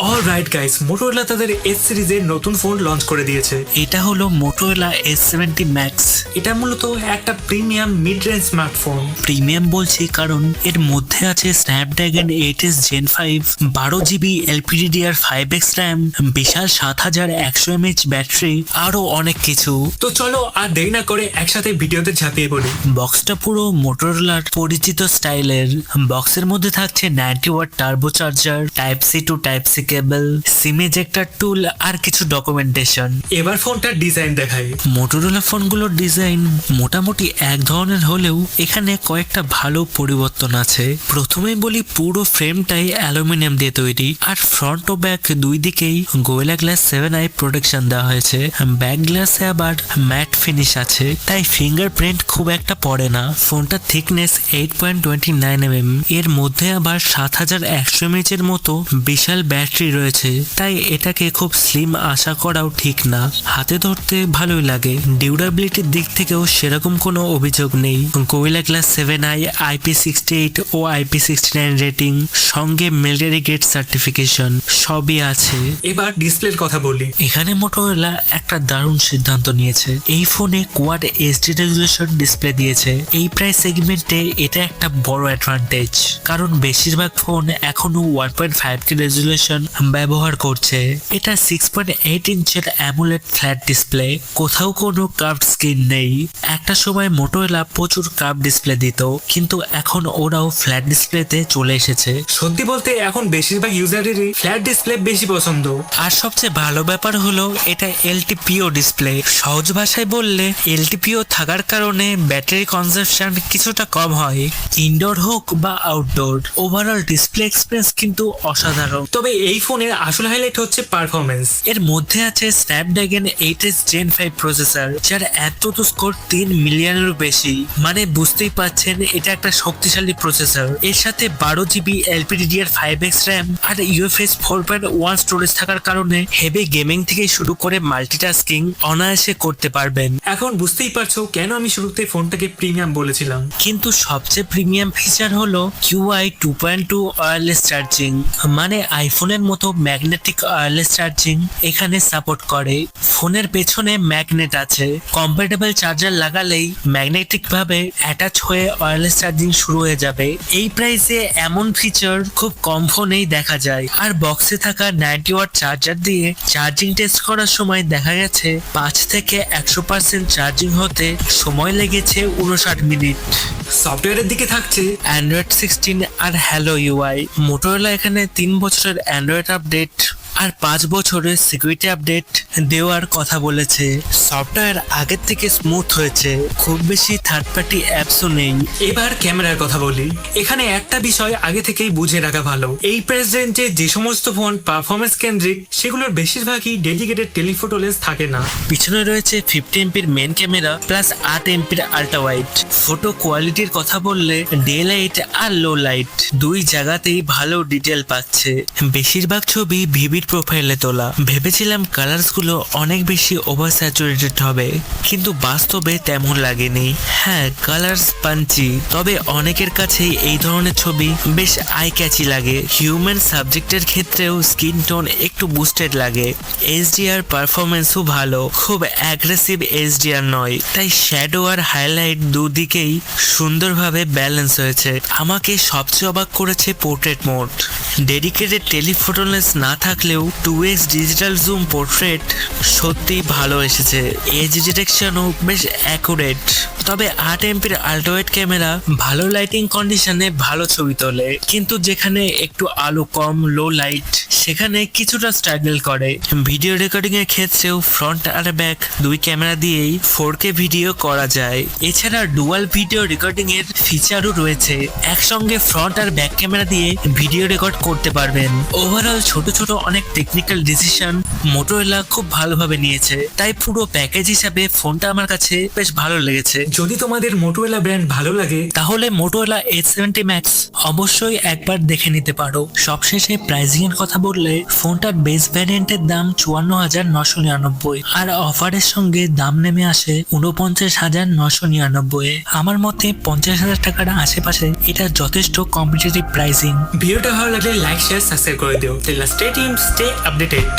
Alright guys, Motorola তাদের S সিরিজের নতুন ফোন লঞ্চ করে দিয়েছে। এটা হলো Motorola S70 Max। এটা মূলত একটা premium mid range smartphone. Premium বলছি কারণ এর মধ্যে আছে Snapdragon 8s Gen 5, 12GB LPDDR5X RAM, বিশাল 7100 mAh ব্যাটারি, আরো অনেক কিছু। তো চলো আর দেরি না করে একসাথে ভিডিওতে ঝাঁপিয়ে পড়ি। বক্সটা পুরো মোটোরোলার পরিচিত স্টাইলের। বক্সের মধ্যে থাকছে 90 watt turbo charger, type C to type C cable, SIM ejector tool আর কিছু ডকুমেন্টেশন। এবার ফোনটার ডিজাইন দেখাই। মোটোরোলা ফোনগুলোর ডিজাইন মোটামুটি এক ধরনের হলেও এখানে কয়েকটা ভালো পরিবর্তন আছে। প্রথমেই বলি, পুরো ফ্রেমটাই অ্যালুমিনিয়াম দিয়ে তৈরি আর ফ্রন্ট ও ব্যাক দুই দিকেই গোয়েলা গ্লাস 7i প্রোটেকশন দেওয়া হয়েছে। ব্যাক গ্লাসে আবার ম্যাট ফিনিশ আছে, তাই ফিঙ্গারপ্রিন্ট খুব একটা পড়ে না। ফোনটার থিকনেস 8.29 mm, এর মধ্যে আবার 7100 mAh এর মতো বিশাল ব্যাটারি রয়েছে, তাই এটাকে খুব স্লিম আশা করাও ঠিক না। হাতে ধরতে ভালোই লাগে। ডিউরেবিলিটির দিক থেকেও সেরকম কোনো অভিযোগ নেই। গোয়েলা গ্লাস 7i, IP68 ও IP69 রেটিং, সঙ্গে মিলিটারি গ্রেড সার্টিফিকেশন সবই আছে। এবার ডিসপ্লের কথা বলি। এখানে মোটোরোলা একটা দারুণ সিদ্ধান্ত নিয়েছে। এই ফোনে কোয়াড এইচডি রেজুলেশন ডিসপ্লে দিয়েছে। এই প্রাইস সেগমেন্টে এটা একটা বড় অ্যাডভান্টেজ, কারণ বেশিরভাগ ফোন এখনো 1.5K রেজুলেশন ব্যবহার করছে। এটা 6.8 ইঞ্চের অ্যামোলেড ফ্ল্যাট ডিসপ্লে, কোথাও কোনো কার্ভড স্ক্রিন নেই। একটা সময় মোটোরোলা প্রচুর কার্ভ ডিসপ্লে দিত, কিন্তু এখন ওরাও ফ্ল্যাট ডিসপ্লেতে চলে এসেছে। সত্যি বলতে এখন বেশিরভাগ ইউজারেরই ফ্ল্যাট ডিসপ্লে বেশি পছন্দ। আর সবচেয়ে ভালো ব্যাপার হলো এটা এলটিপিও ডিসপ্লে। সহজ ভাষায় বললে, এলটিপিও থাকার কারণে ব্যাটারি কনজাম্পশন কিছুটা কম হয়, ইনডোর হোক বা আউটডোর। ওভারঅল ডিসপ্লে এক্সপিরিয়েন্স কিন্তু অসাধারণ। তবে এই ফোনের আসল হাইলাইট হচ্ছে পারফরমেন্স। এর মধ্যে আছে Snapdragon 8s Gen 5 প্রসেসর, যার অ্যান্তুতু স্কোর 3 মিলিয়নেরও বেশি। মানে বুঝতেই পাচ্ছেন এটা একটা শক্তিশালী প্রসেসর। এর সাথে 12GB LPDDR5X RAM আর UFS 4.1 স্টোরেজ থাকার কারণে হেভি গেমিং থেকে শুরু করে মাল্টিটাস্কিং অনায়াসে করতে পারবেন। এখন বুঝতেই পারছো কেন আমি শুরুতে ফোনটাকে প্রিমিয়াম বলেছিলাম। কিন্তু সবচেয়ে প্রিমিয়াম ফিচার হলো QI 2.2 ওয়্যারলেস চার্জিং, মানে আইফোনের মতো ম্যাগনেটিক ওয়্যারলেস চার্জিং এখানে সাপোর্ট করে। ফোনের পেছনে ম্যাগনেট আছে, কম্প্যাটেবল চার্জার লাগালেই ম্যাগনেটিক ভাবে অ্যাটাচ হয়ে ওয়্যারলেস চার্জিং শুরু হয়ে যাবে। এই প্রাইসে এমন ফিচার খুব কম ফোনেই দেখা যায়। আর বক্সে থাকা 90 ওয়াট চার্জার দিয়ে চার্জিং টেস্ট করার সময় দেখা গেছে 5 থেকে 100% চার্জিং হতে সময় লেগেছে 59 মিনিট। সফটওয়্যারের দিকে থাকছে অ্যান্ড্রয়েড 16 আর হ্যালো ইউআই। মোটোরোলা এখানে 3 বছরের অ্যান্ড্রয়েড আপডেট আর 5 বছরের সিকিউরিটি আপডেট দেওয়ার কথা বলেছে। সফটওয়্যার আগের থেকে স্মুথ হয়েছে, খুব বেশি থার্ড পার্টি অ্যাপসও নেই। এবার ক্যামেরার কথা বলি। এখানে একটা বিষয় আগে থেকেই বুঝে রাখা ভালো, এই প্রাইস রেঞ্জে যে সমস্ত ফোন পারফরমেন্স কেন্দ্রিক সেগুলোর বেশিরভাগই ডেডিকেটেড টেলিফোটো লেন্স থাকে না। পিছনে রয়েছে 50 এমপির মেন ক্যামেরা প্লাস 8 এমপির আল্ট্রা ওয়াইড। ফটো কোয়ালিটির কথা বললে ডে লাইট আর লো লাইট দুই জায়গাতেই ভালো ডিটেল পাচ্ছে। বেশিরভাগ ছবি ভিভিড প্রোফাইলে তোলা। ভেবেছিলাম কালার্স গুলো অনেক বেশি ওভার স্যাচুরেটেড হবে, কিন্তু বাস্তবে তেমন লাগেনি। হ্যাঁ, কালার্স পাঞ্চি, তবে অনেকের কাছেই এই ধরনের ছবি বেশ আই ক্যাচি লাগে। হিউম্যান সাবজেক্টের ক্ষেত্রেও স্কিন টোন একটু বুস্টেড লাগে। এইচডিআর পারফরমেন্সও ভালো, খুব অ্যাগ্রেসিভ এইচডিআর নয়, তাই শ্যাডো আর হাইলাইট দুদিকেই সুন্দরভাবে ব্যালেন্স হয়েছে। আমাকে সবচেয়ে অবাক করেছে portrait mode. Dedicated telephoto lens না থাকলেও 2x ডিজিটাল জুম পোর্ট্রেট সত্যি ভালো এসেছে। এজ ডিটেকশনও বেশ অ্যাকুরেট। তবে 8 এমপির আল্ট্রাওয়াইড ক্যামেরা ভালো লাইটিং কন্ডিশনে ভালো ছবি তোলে, কিন্তু যেখানে একটু আলো কম, লো লাইট, সেখানে কিছুটা স্ট্রাগল করে। ভিডিও রেকর্ডিং এর ক্ষেত্রেও ফ্রন্ট আর ব্যাক দুই ক্যামেরা দিয়েই 4K ভিডিও করা যায়। এছাড়া ডুয়াল ভিডিও রেকর্ডিং এর ফিচারও রয়েছে, একসঙ্গে ফ্রন্ট আর ব্যাক ক্যামেরা দিয়ে ভিডিও রেকর্ড করতে পারবেন। ওভারঅল ছোট ছোট অনেক টেকনিক্যাল ডিসিশন মোটোরোলা খুব ভালোভাবে নিয়েছে, তাই পুরো প্যাকেজ হিসাবে ফোনটা আমার কাছে বেশ ভালো লেগেছে। যদি তোমাদের মোটোরোলা ব্র্যান্ড ভালো লাগে তাহলে মোটোরোলা H70 Max অবশ্যই একবার দেখে নিতে পারো। সবশেষে প্রাইসিং এর কথা বলি। করলে ফোনটার বেস ভ্যারিয়েন্টের দাম 54,999 আর অফারের সঙ্গে দাম নেমে আসে 49,999। আমার মতে 50,000 টাকার আশেপাশে এটা যথেষ্ট কম্পিটিটিভ প্রাইসিং। ভিডিওটা ভালো লাগলে লাইক শেয়ার সাবস্ক্রাইব করে দিও। Stay tuned, stay updated.